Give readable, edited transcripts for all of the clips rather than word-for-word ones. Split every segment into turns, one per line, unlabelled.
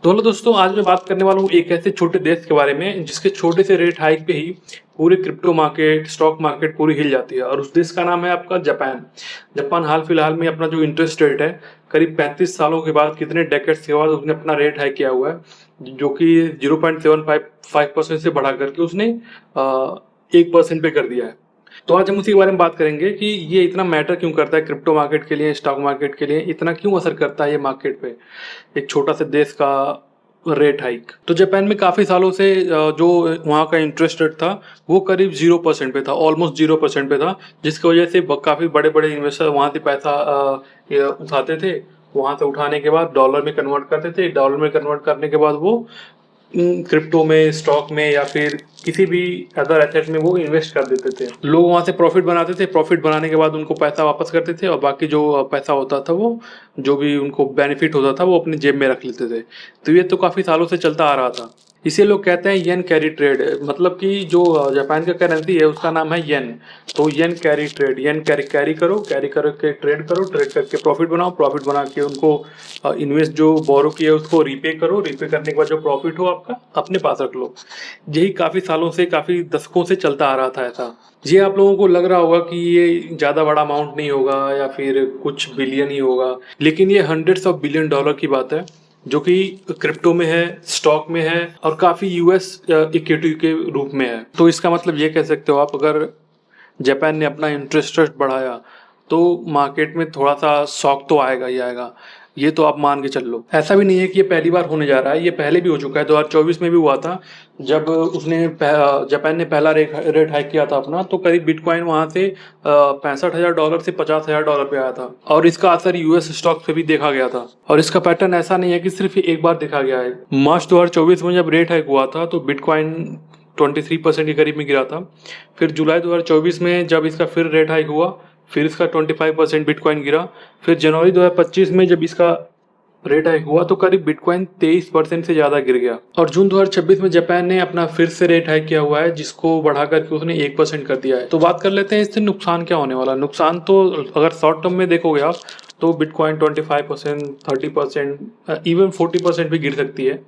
तो हेलो दोस्तों, आज मैं बात करने वाला हूँ एक ऐसे छोटे देश के बारे में जिसके छोटे से रेट हाइक पे ही पूरे क्रिप्टो मार्केट, स्टॉक मार्केट पूरी हिल जाती है। और उस देश का नाम है आपका जापान। जापान हाल फिलहाल में अपना जो इंटरेस्ट रेट है, करीब 35 सालों के बाद, कितने डेकेड्स के बाद उसने अपना रेट हाइक किया हुआ है, जो कि 0.75% से बढ़ा करके उसने 1% पे कर दिया है। तो आज हम उसी के बारे में बात करेंगे कि ये इतना मैटर क्यों करता है क्रिप्टो मार्केट के लिए, स्टॉक मार्केट के लिए, इतना क्यों असर करता है ये मार्केट पे, एक छोटा सा देश का रेट हाइक। तो जापान में काफी सालों से जो वहाँ का इंटरेस्ट रेट था वो करीब 0% पे था, ऑलमोस्ट 0% पे था, जिसकी वजह से काफी बड़े बड़े इन्वेस्टर वहाँ से पैसा ये उठाते थे। वहां से उठाने के बाद डॉलर में कन्वर्ट करते थे, डॉलर में कन्वर्ट करने के बाद वो क्रिप्टो में, स्टॉक में या फिर किसी भी अदर एसेट में वो इन्वेस्ट कर देते थे। लोग वहां से प्रॉफिट बनाते थे, प्रॉफिट बनाने के बाद उनको पैसा वापस करते थे और बाकी जो पैसा होता था वो, जो भी उनको बेनिफिट होता था, वो अपनी जेब में रख लेते थे। तो ये तो काफी सालों से चलता आ रहा था। इसे लोग कहते हैं येन कैरी ट्रेड, मतलब कि जो जापान का करेंसी है उसका नाम है येन। तो येन कैरी ट्रेड, येन कैरी कैरी करो, कैरी करके ट्रेड करो, ट्रेड करके प्रॉफिट बनाओ, प्रॉफिट बना के उनको इन्वेस्ट जो बोरो किया उसको रीपे करो, रीपे करने के बाद जो प्रॉफिट हो आपका अपने पास रख लो। यही काफी सालों से, काफी दशकों से चलता आ रहा था ऐसा। ये आप लोगों को लग रहा होगा कि ये ज्यादा बड़ा अमाउंट नहीं होगा या फिर कुछ बिलियन ही होगा, लेकिन ये हंड्रेड्स ऑफ बिलियन डॉलर की बात है, जो कि क्रिप्टो में है, स्टॉक में है और काफी यूएस इक्विटी के रूप में है। तो इसका मतलब ये कह सकते हो आप, अगर जापान ने अपना इंटरेस्ट रेट बढ़ाया तो मार्केट में थोड़ा सा शॉक तो आएगा ही आएगा, ये तो आप मान के चल लो। ऐसा भी नहीं है कि ये पहली बार होने जा रहा है, ये पहले भी हो चुका है। 2024 में भी हुआ था, जब जापान ने पहला रेट हाइक किया था अपना, तो करीब बिटकॉइन वहां से $65,000 से $50,000 पे आया था। और इसका असर यूएस स्टॉक पे भी देखा गया था। और इसका पैटर्न ऐसा नहीं है कि सिर्फ एक बार देखा गया है। मार्च 2024 में जब रेट हाइक हुआ था तो बिटकॉइन 23% के करीब में गिरा था। फिर जुलाई 2024 में जब इसका फिर रेट हाइक हुआ, फिर इसका 25% बिटकॉइन गिरा। फिर जनवरी 2025 में जब इसका रेट हाइक हुआ तो करीब बिटकॉइन 23% से ज्यादा गिर गया। और जून 2026 में जापान ने अपना फिर से रेट हाइक किया हुआ है, जिसको बढ़ा करके उसने 1% कर दिया है। तो बात कर लेते हैं इससे नुकसान क्या होने वाला। नुकसान तो अगर शॉर्ट टर्म में देखोगे आप तो बिटकॉइन 25%, 30%, इवन 40% भी गिर सकती है,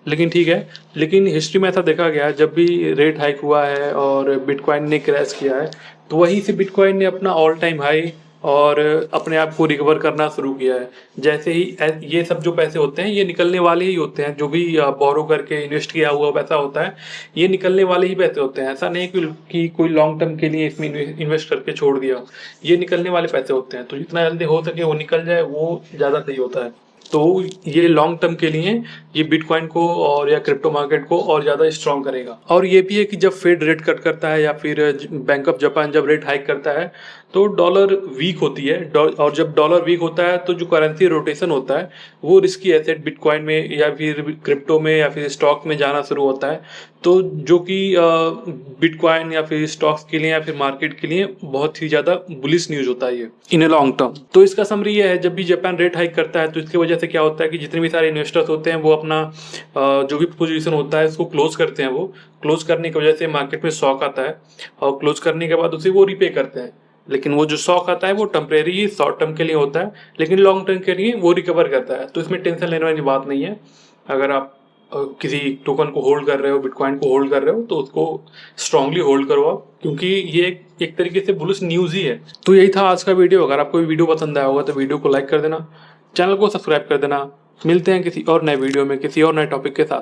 लेकिन ठीक है। लेकिन हिस्ट्री में ऐसा देखा गया है, जब भी रेट हाइक हुआ है और बिटकॉइन ने क्रैश किया है, तो वहीं से बिटकॉइन ने अपना ऑल टाइम हाई और अपने आप को रिकवर करना शुरू किया है। जैसे ही ये सब जो पैसे होते हैं ये निकलने वाले ही होते हैं, जो भी बोरो करके इन्वेस्ट किया हुआ पैसा होता है ये निकलने वाले ही पैसे होते हैं। ऐसा नहीं कि कोई लॉन्ग टर्म के लिए इसमें इन्वेस्ट करके छोड़ दिया, ये निकलने वाले पैसे होते हैं। तो जितना जल्दी हो सके वो निकल जाए वो ज़्यादा सही होता है। तो ये लॉन्ग टर्म के लिए ये बिटकॉइन को और या क्रिप्टो मार्केट को और ज्यादा स्ट्रॉन्ग करेगा। और ये भी है कि जब फेड रेट कट करता है या फिर बैंक ऑफ जापान जब रेट हाइक करता है तो डॉलर वीक होती है। और जब डॉलर वीक होता है तो जो करेंसी रोटेशन होता है वो रिस्की एसेट बिटकॉइन में या फिर क्रिप्टो में या फिर स्टॉक में जाना शुरू होता है। तो जो कि बिटकॉइन या फिर स्टॉक्स के लिए या फिर मार्केट के लिए बहुत ही ज्यादा बुलिश न्यूज होता है ये इन ए लॉन्ग टर्म। तो इसका समरी ये है, जब भी जापान रेट हाइक करता है तो इसकी वजह से क्या होता है कि जितने भी सारे इन्वेस्टर्स होते हैं वो अपना जो भी पोजीशन होता है उसको क्लोज करते हैं। वो क्लोज करने की वजह से मार्केट में शॉक आता है और क्लोज करने के बाद उसे वो रिपे करते हैं। लेकिन वो जो शॉक आता है वो टेम्परेरी, शॉर्ट टर्म के लिए होता है, लेकिन लॉन्ग टर्म के लिए वो रिकवर करता है। तो इसमें टेंशन लेने वाली बात नहीं है। अगर आप किसी टोकन को होल्ड कर रहे हो, बिटकॉइन को होल्ड कर रहे हो, तो उसको स्ट्रांगली होल्ड करो आप, क्योंकि ये एक तरीके से बुलिश न्यूज ही है। तो यही था आज का वीडियो। अगर आपको वीडियो पसंद आया होगा तो वीडियो को लाइक कर देना, चैनल को सब्सक्राइब कर देना। मिलते हैं किसी और नए वीडियो में किसी और नए टॉपिक के साथ।